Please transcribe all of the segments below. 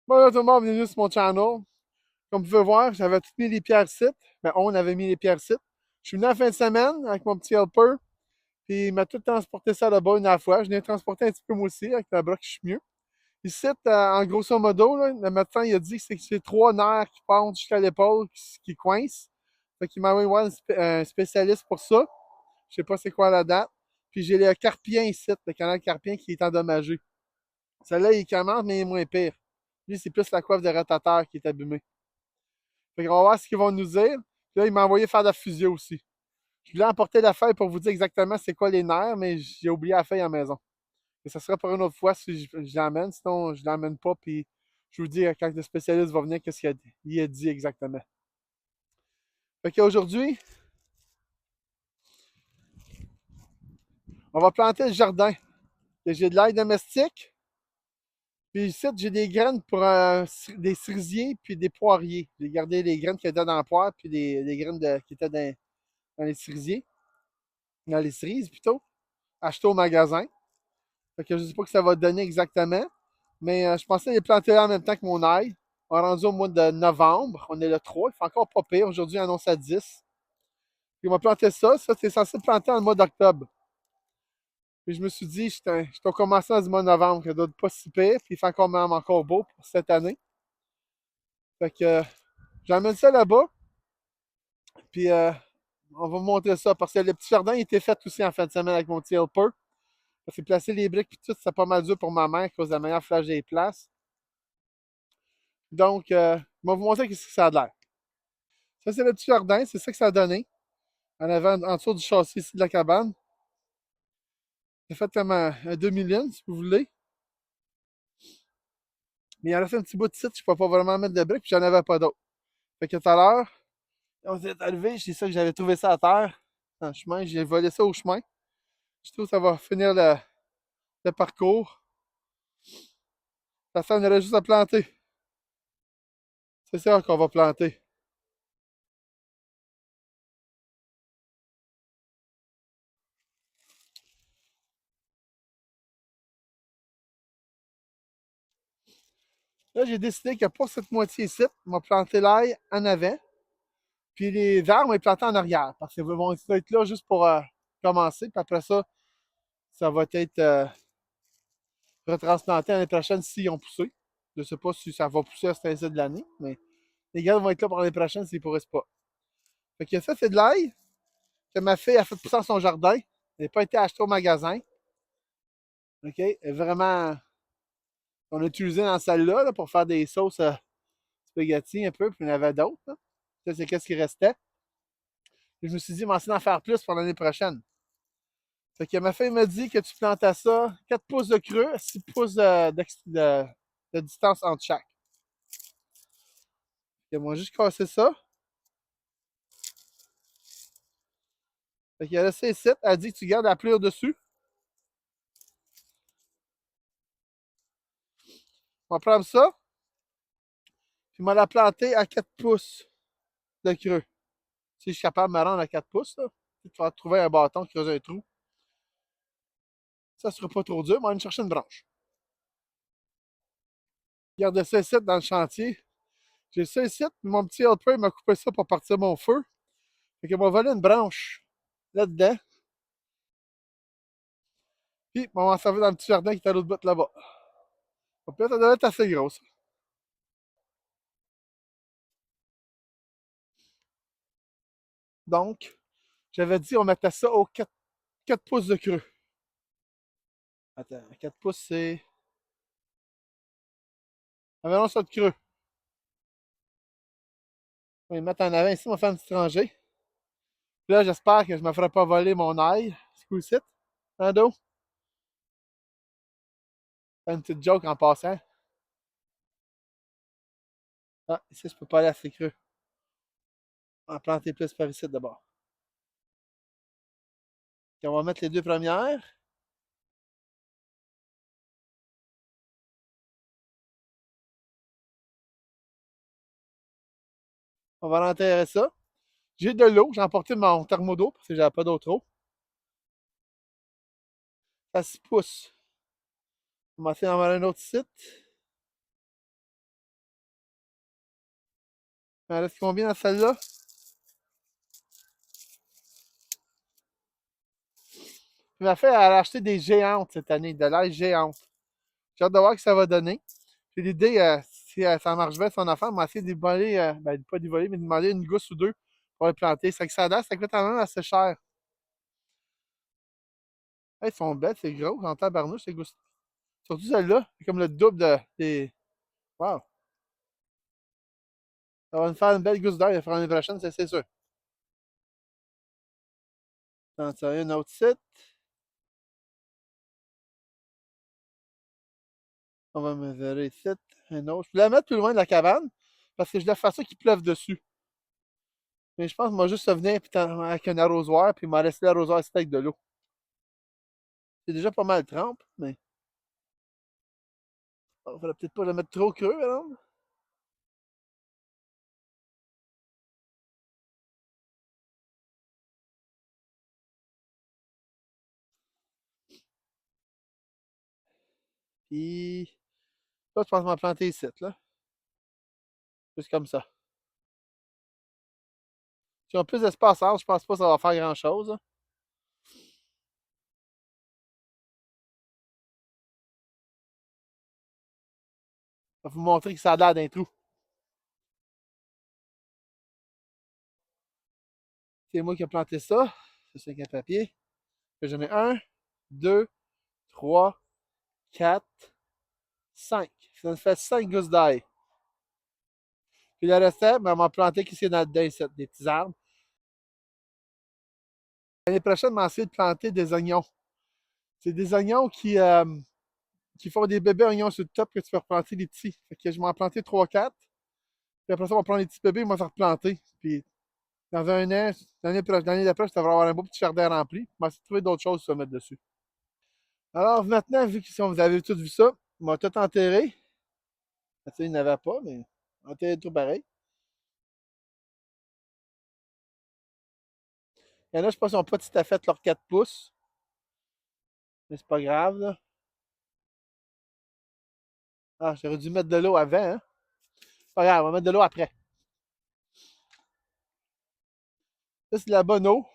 Bonjour tout le monde, bienvenue sur mon channel. Comme vous pouvez voir, j'avais tout mis les pierres ici. Ben, on avait mis les pierres ici. Je suis venu en fin de semaine avec mon petit helper, puis il m'a tout transporté ça là-bas une à la fois. Je l'ai transporté un petit peu moi aussi, avec la bras que je suis mieux. Ici, en grosso modo, là, le médecin il a dit que c'est trois nerfs qui pendent jusqu'à l'épaule qui coincent. Fait qu'il m'a envoyé voir un spécialiste pour ça. Je sais pas c'est quoi la date. Puis j'ai le carpien ici, le canal carpien qui est endommagé. Celui-là, il commence, mais il est moins pire. Lui, c'est plus la coiffe de rotateur qui est abîmée. Fait qu'on va voir ce qu'ils vont nous dire. Puis là, il m'a envoyé faire de la physio aussi. Je voulais emporter la feuille pour vous dire exactement c'est quoi les nerfs, mais j'ai oublié la feuille à la maison. Et ça sera pour une autre fois si je l'emmène. Sinon, je l'emmène pas. Puis je vous dis quand le spécialiste va venir, qu'est-ce qu'il a dit exactement. Fait qu'aujourd'hui, on va planter le jardin. J'ai de l'ail domestique. Puis ici, j'ai des graines pour des cerisiers puis des poiriers. J'ai gardé les graines qui étaient dans le poire puis les graines qui étaient dans les cerisiers. Dans les cerises plutôt. Achetées au magasin. Fait que je ne sais pas ce que ça va donner exactement. Mais je pensais les planter là en même temps que mon ail. On est rendu au mois de novembre. On est le 3. Il fait encore pas pire. Aujourd'hui, on annonce à 10. Puis on va planter ça. Ça, c'est censé planter en mois d'octobre. Puis je me suis dit, je commencé dans le mois de novembre, ça doit être pas si pire. Puis il fait encore même encore beau pour cette année. Fait que j'emmène ça là-bas. Puis on va vous montrer ça. Parce que le petit jardin il était fait aussi en fin de semaine avec mon petit helper. Ça fait placer les briques puis tout, c'est pas mal dur pour ma mère à cause de la meilleure flash des places. Donc, je vais vous montrer ce que ça a l'air. Ça, c'est le petit jardin, c'est ça que ça a donné. En avant, en dessous du châssis ici de la cabane. J'ai fait comme un demi-lune, si vous voulez. Mais il en a fait un petit bout de site, je ne peux pas vraiment mettre de briques, puis j'en avais pas d'autres. Fait que tout à l'heure, on s'est arrivé, c'est ça que j'avais trouvé ça à terre, dans le chemin, j'ai volé ça au chemin. Je trouve que ça va finir le parcours. Ça, on aurait juste à planter. C'est ça qu'on va planter. Là, j'ai décidé que pour cette moitié-ci, on va planter l'ail en avant. Puis les verres, on va les planter en arrière. Parce qu'ils vont être là juste pour commencer. Puis après ça, ça va être retransplanté l'année prochaine s'ils ont poussé. Je ne sais pas si ça va pousser à cet instant de l'année, mais les gars vont être là pour l'année prochaine s'ils ne pourraient pas. Fait que ça, c'est de l'ail que ma fille a fait pousser dans son jardin. Elle n'a pas été achetée au magasin. OK? Et vraiment, on a utilisé dans celle-là là, pour faire des sauces spaghetti un peu, puis il y en avait d'autres. Là. Ça, c'est qu'est-ce qui restait. Et je me suis dit, m'en d'en faire plus pour l'année prochaine. Fait que ma fille m'a dit que tu plantais ça 4 pouces de creux, 6 pouces de distance entre chaque. Fait que moi, juste cassé ça. Fait qu'elle a laissé ici. Elle a dit que tu gardes la plure dessus. On va prendre ça. Puis on va la planter à 4 pouces de creux. Si je suis capable de me rendre à 4 pouces, là, tu vas trouver un bâton qui creuse un trou. Ça sera pas trop dur, mais on va aller chercher une branche. Regardez ça ici dans le chantier. J'ai ça ici, puis mon petit helper m'a coupé ça pour partir mon feu. Fait qu'il m'a volé une branche là-dedans. Puis on va en servir dans le petit jardin qui est à l'autre bout là-bas. Peut-être ça doit être assez grosse. Donc, j'avais dit on mettait ça au 4 pouces de creux. Attends, 4 pouces, c'est. Environ ça de creux. On va les mettre en avant ici, on va faire un petit rangée. Puis là, j'espère que je ne me ferai pas voler mon ail. Ce coup-ci. En dos. Faire une petite joke en passant. Ah, ici, je peux pas aller assez creux. On va planter plus par ici d'abord. Puis on va mettre les deux premières. On va enterrer ça. J'ai de l'eau. J'ai emporté mon thermo d'eau parce que j'avais pas d'autre eau. À 6 pouces. On va essayer d'en avoir un autre site. Il en reste combien dans celle-là? Ma fille, elle a acheté des géantes cette année, de l'ail géante. J'ai hâte de voir ce que ça va donner. J'ai l'idée, si ça marche bien son affaire, on va essayer de voler, ben pas d'y voler, mais de demander une gousse ou deux pour les planter. C'est que ça date, ça coûte quand même assez cher. Hey, ils sont belles, c'est gros, en tabarnouche, ces gousses. Surtout celle-là, c'est comme le double des. Wow! Ça va nous faire une belle gousse d'ail l'année prochaine, c'est sûr. Attends, ça, un autre site. On va mesurer ici. Un autre. Je voulais la mettre plus loin de la cabane parce que je voulais faire ça qu'il pleuve dessus. Mais je pense que moi juste venir avec un arrosoir puis m'a laissé l'arrosoir ici avec de l'eau. C'est déjà pas mal trempe, mais il faudrait peut-être pas le mettre trop creux, alors. Puis là, je pense m'en planter ici, là. Juste comme ça. Si on a plus d'espace je pense pas que ça va faire grand-chose, hein. Je vais vous montrer que ça a l'air d'un trou. C'est moi qui ai planté ça. C'est un papier. J'en ai un, deux, trois, quatre, cinq. Ça me fait cinq gousses d'ail. Puis le restant, ben, on m'a planté ici dans le dedans, des petits arbres. L'année prochaine, on m'a essayé de planter des oignons. C'est des oignons qui font des bébés oignons sur le top que tu peux replanter des petits. Fait que je m'en ai planté 3-4. Puis après ça, on va prendre les petits bébés, on va se replanter. Puis dans un an, l'année d'après, je devrais avoir un beau petit jardin rempli. On va essayer de trouver d'autres choses à mettre dessus. Alors maintenant, vu que si vous avez tout vu ça, on va tout enterrer. Il n'y en avait pas, mais enterrer tout pareil. Il y en a, je pense, qui n'ont pas tout à fait leurs 4 pouces. Mais c'est pas grave, là. Ah, j'aurais dû mettre de l'eau avant, hein. Pas grave, on va mettre de l'eau après. Ça, c'est de la bonne eau.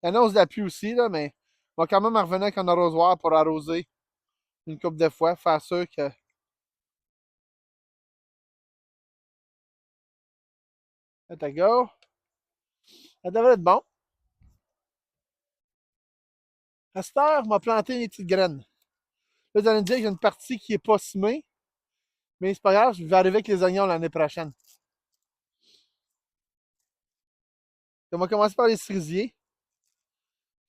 Il y en a, on se l'appuie aussi, là, mais on va quand même en revenir avec un arrosoir pour arroser une coupe de fois, faire sûr que. Let go. Ça devrait être bon. À cette heure, on m'a planté des petites graines. Là, vous allez me dire qu'il y a une partie qui n'est pas semée, mais c'est pas grave, je vais arriver avec les oignons l'année prochaine. On va commencer par les cerisiers.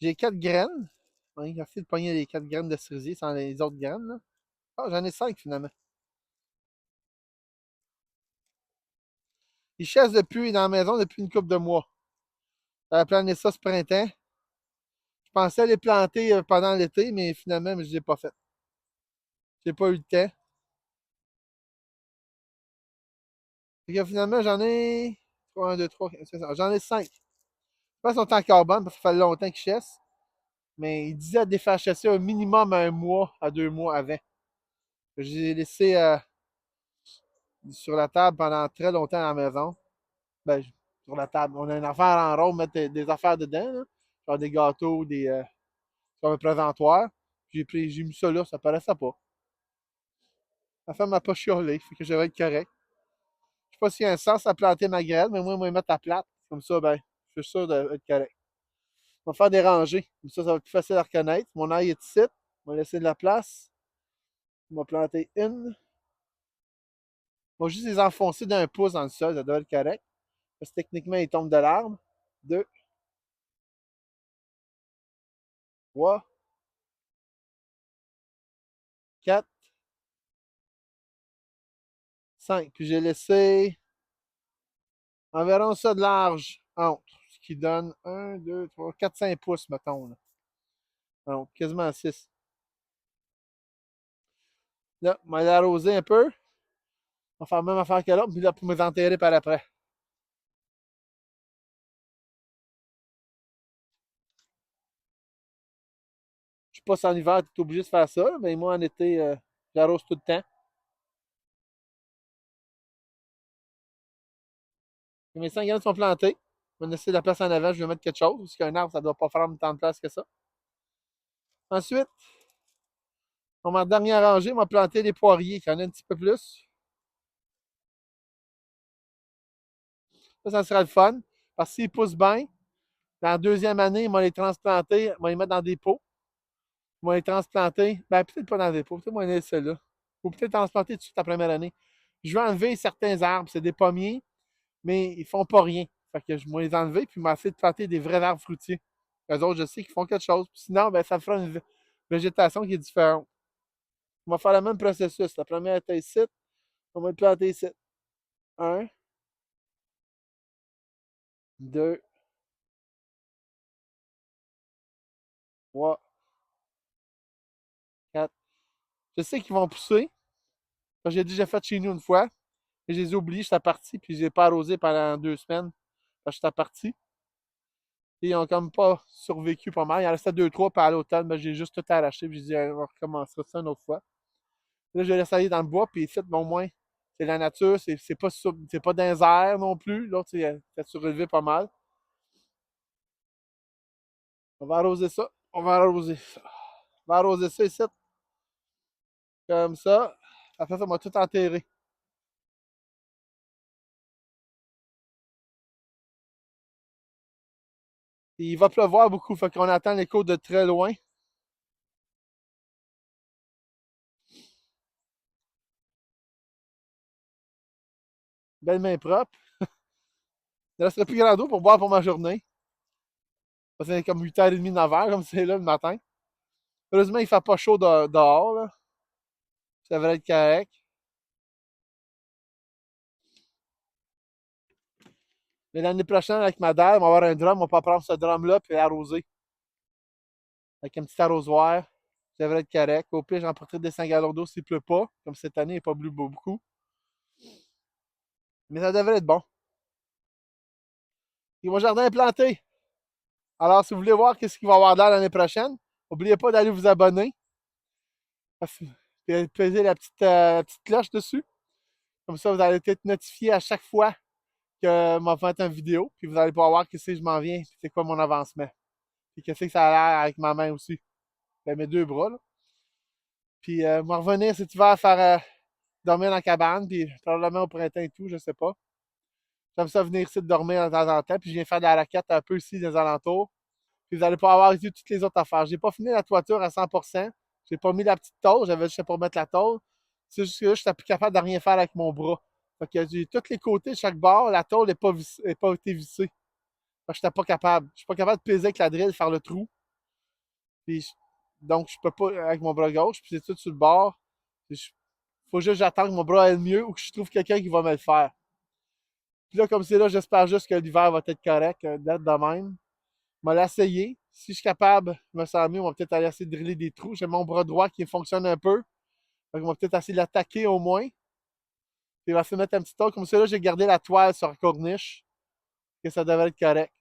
J'ai 4 graines. Oui, merci de pogner les 4 graines de cerisier sans les autres graines, là. Ah, j'en ai 5 finalement. Ils chassent depuis dans la maison depuis une couple de mois. J'avais plané ça ce printemps. Je pensais les planter pendant l'été, mais finalement, je ne l'ai pas fait. J'ai pas eu le temps. Fait que finalement, j'en ai 3, 1, 2, 3, j'en ai 5. Je pense qu'ils sont encore bonnes parce que ça fait longtemps qu'ils chassent. Mais ils disaient de les faire chasser un minimum un mois à 2 mois avant. J'ai laissé sur la table pendant très longtemps à la maison. Ben, sur la table. On a une affaire en rond, mettre des affaires dedans, là. Genre des gâteaux, comme un présentoir. J'ai mis ça là, ça paraissait pas. La femme m'a pas chiolé, fait que j'avais être correct. Je sais pas s'il y a un sens à planter ma graine, mais moi, je vais mettre à plate. Comme ça, ben, je suis sûr d'être correct. On va faire des rangées. Comme ça va être plus facile à reconnaître. Mon ail est ici. On va laisser de la place. On va planter une. On va juste les enfoncer d'un pouce dans le sol, ça doit être correct. Parce que techniquement, ils tombent de l'arbre. Deux, trois, quatre, cinq. Puis j'ai laissé environ ça de large entre. Ce qui donne un, deux, trois, quatre, 5 pouces, mettons, là. Donc, quasiment 6. Là, on va l'arroser un peu. On va faire la même affaire que l'autre, puis là, pour me enterrer par après. Je sais pas si en hiver, tu es obligé de faire ça, mais moi, en été, j'arrose tout le temps. Mes 5 graines sont plantées. Je vais laisser de la place en avant, je vais mettre quelque chose, parce qu'un arbre, ça ne doit pas faire tant de place que ça. Ensuite, dans ma dernière rangée, on va planter les poiriers, qui en a un petit peu plus. Ça sera le fun. Parce que s'ils poussent bien, dans la deuxième année, ils vont les transplanter, ils vont les mettre dans des pots. Ils vont les transplanter. Ben, peut-être pas dans des pots, peut-être moi les laisser là. Ou peut-être transplanter tout de suite la première année. Je vais enlever certains arbres, c'est des pommiers, mais ils font pas rien. Fait que je vais les enlever, puis je vais essayer de planter des vrais arbres fruitiers. Eux autres, je sais qu'ils font quelque chose. Puis sinon, ben, ça fera une végétation qui est différente. On va faire le même processus. La première était ici. On va le planter ici. Un, deux, trois, quatre. Je sais qu'ils vont pousser. J'ai déjà fait chez nous une fois. Et je les ai oubliés, j'étais parti, puis je n'ai pas arrosé pendant 2 semaines. Parce que j'étais parti. Et ils ont comme pas survécu pas mal. Il en restait deux, trois, puis à l'automne, ben, j'ai juste tout arraché, puis j'ai dit, on recommencera ça une autre fois. Là, je vais laisser aller dans le bois, puis ici, au moins, c'est la nature, c'est pas dans les airs non plus. L'autre, c'est surélevé pas mal. On va arroser ça. On va arroser ça. On va arroser ça ici, comme ça. Après ça, on va tout enterrer. Puis il va pleuvoir beaucoup, fait qu'on attend l'écho de très loin. Belle main propre. Il ne resterait plus grand d'eau pour boire pour ma journée. C'est comme 8h30, 9h, comme c'est là le matin. Heureusement, il fait pas chaud dehors, là. Ça devrait être correct. Mais l'année prochaine, avec ma dalle, on va avoir un drum. On peut prendre ce drum-là et l'arroser. Avec un petit arrosoir. Ça devrait être correct. Au pire, j'emporterai des 5 gallons d'eau s'il pleut pas. Comme cette année, il n'est pas plu beaucoup. Mais ça devrait être bon. Et mon jardin est planté. Alors, si vous voulez voir qu'est-ce qu'il va y avoir là l'année prochaine, n'oubliez pas d'aller vous abonner. Et peser la petite cloche dessus. Comme ça, vous allez être notifié à chaque fois que m'a fait une vidéo. Puis vous allez pouvoir voir qu'est-ce que je m'en viens. C'est quoi mon avancement. Puis qu'est-ce que ça a l'air avec ma main aussi. Ben, mes deux bras, là. Puis, moi, revenir cet hiver faire dormir dans la cabane. Puis, probablement au printemps et tout, je sais pas. J'aime ça venir ici de dormir de temps en temps. Puis, je viens faire de la raquette un peu ici, des alentours. Puis, vous allez pouvoir avoir ici toutes les autres affaires. J'ai pas fini la toiture à 100%. J'ai pas mis la petite tôle. J'avais juste pour mettre la tôle. C'est juste que là, je suis plus capable de rien faire avec mon bras. Fait que j'ai tous les côtés de chaque bord. La tôle n'est pas été vissée. Fait que j'étais pas capable. Je suis pas capable de peser avec la drill, faire le trou. Puis, donc, je peux pas avec mon bras gauche. Puis, c'est tout sur le bord. Il faut juste que j'attende que mon bras aille mieux ou que je trouve quelqu'un qui va me le faire. Puis là, comme c'est là, j'espère juste que l'hiver va être correct, d'être de même. Je vais l'essayer. Si je suis capable, je me sens mieux, on va peut-être aller essayer de driller des trous. J'ai mon bras droit qui fonctionne un peu. Donc, on va peut-être essayer de l'attaquer au moins. Puis, il va se mettre un petit tas. Comme ça, là, j'ai gardé la toile sur la corniche. Que ça devrait être correct.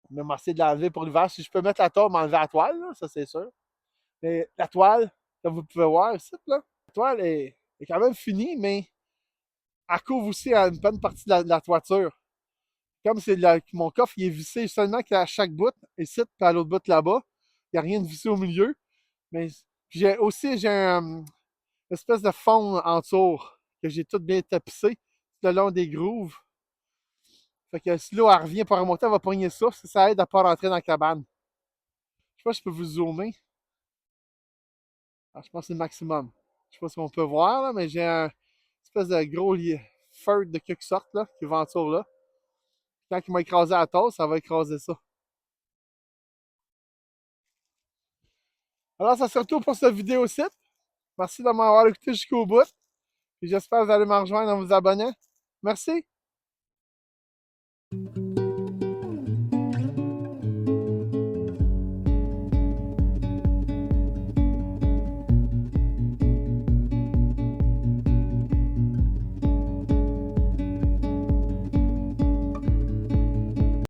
Je vais essayer de l'enlever pour l'hiver. Si je peux mettre la toile, m'enlever la toile, là, ça c'est sûr. Mais la toile, comme vous pouvez voir ici, là, la toile est quand même finie, mais elle couvre aussi une bonne partie de la toiture. Comme mon coffre il est vissé seulement qu'à chaque bout, ici, puis à l'autre bout là-bas, il n'y a rien de vissé au milieu. Mais j'ai une espèce de fond en dessous que j'ai tout bien tapissé tout le long des grooves. Fait que si l'eau revient pour remonter, elle va pogner ça. Ça aide à ne pas rentrer dans la cabane. Je sais pas si je peux vous zoomer. Alors, je pense que c'est le maximum. Je sais pas si on peut voir, là, mais j'ai un espèce de gros feu de quelque sorte là, qui va en dessous là. Quand il m'a écrasé à la tôle, ça va écraser ça. Alors, ça sera tout pour cette vidéo-ci. Merci de m'avoir écouté jusqu'au bout. Et j'espère que vous allez me rejoindre en vous abonnant. Merci.